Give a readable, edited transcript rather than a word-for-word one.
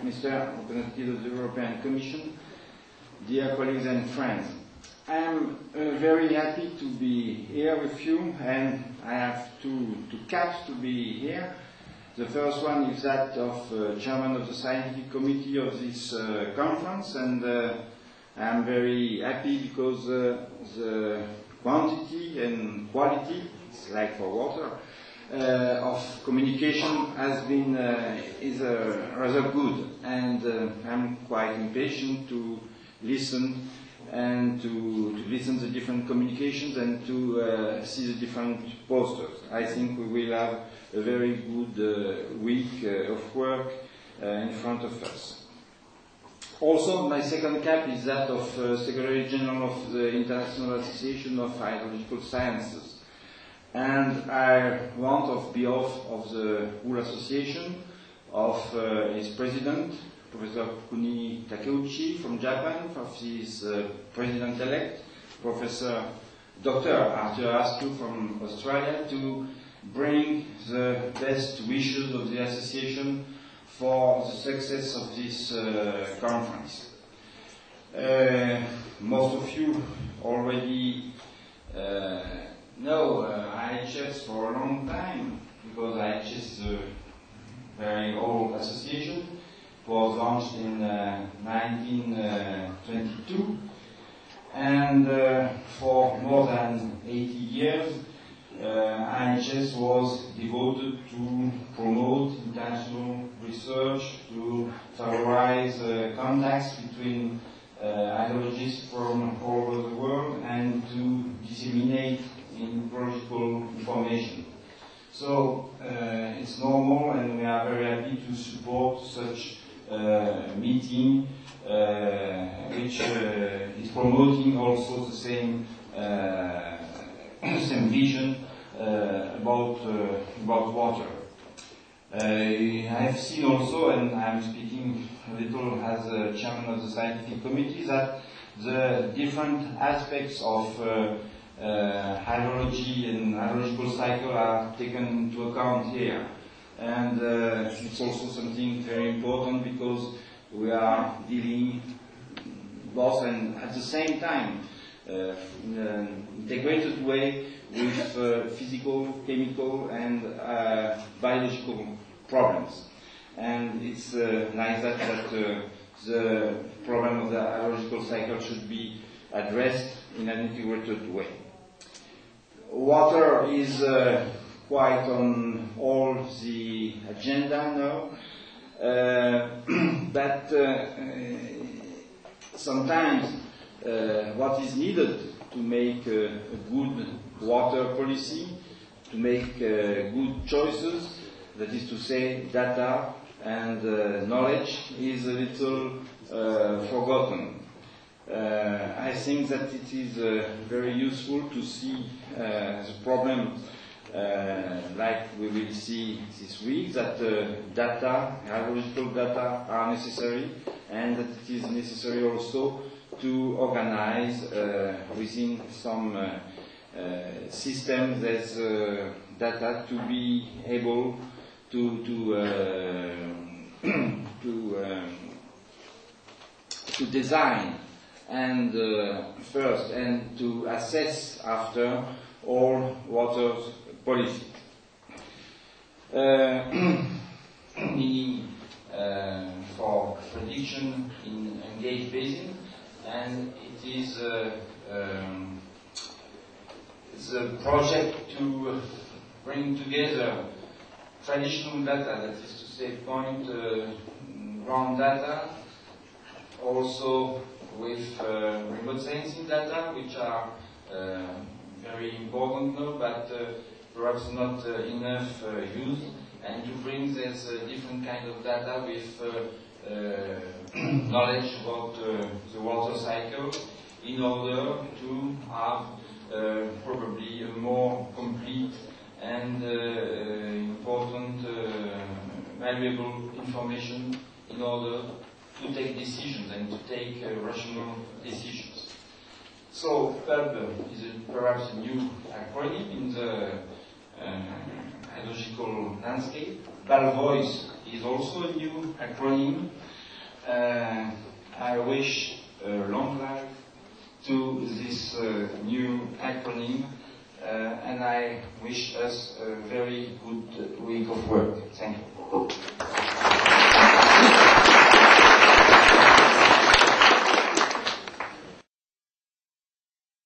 Mr. Representative of the European Commission, dear colleagues and friends. I am very happy to be here with you, and I have two caps to be here. The first one is that of Chairman of the Scientific Committee of this conference, and I am very happy because the quantity and quality, it's like for water, of communication has been is rather good, and I'm quite impatient to listen and to listen to different communications and to see the different posters. I think we will have a very good week of work in front of us. Also, my second cap is that of Secretary General of the International Association of Hydrological Sciences. And I want, on behalf of the whole association, of its president, Professor Kuni Takeuchi from Japan, of his president-elect, Professor Dr. Arthur Askew from Australia, to bring the best wishes of the association for the success of this conference. Most of you already know IHS for a long time, because IHS is a very old association. It was launched in 1922, and for more than 80 years, IHS was devoted to promote international research, to favorize contacts between hydrologists from all over the world, and to disseminate ecological information. So it's normal, and we are very happy to support such meeting, which is promoting also the same same vision about water. I have seen also, and I am speaking a little as a chairman of the scientific committee, that the different aspects of hydrology and hydrological cycle are taken into account here. And it's also something very important because we are dealing both and at the same time in an integrated way with physical, chemical and biological problems. And it's like that the problem of the hydrological cycle should be addressed in an integrated way. Water is quite on all the agenda now, but sometimes what is needed to make a good water policy, to make good choices, that is to say data and knowledge, is a little forgotten. I think that it is very useful to see the problem like we will see this week, that data, hydrological data are necessary, and that it is necessary also to organize within some systems as data to be able to design and first and to assess after all water policy. Meaning for prediction in engaged basin, and it is the project to bring together traditional data, that is to say point ground data, also with remote sensing data, which are very important now, but perhaps not enough used, and to bring this different kind of data with knowledge about the water cycle in order to have probably a more complete and important, valuable information in order to take decisions and to take rational decisions. So PUB is perhaps a new acronym in the hydrological landscape. BALVOICE is also a new acronym, I wish long life to this new acronym, and I wish us a very good week of work. Thank you.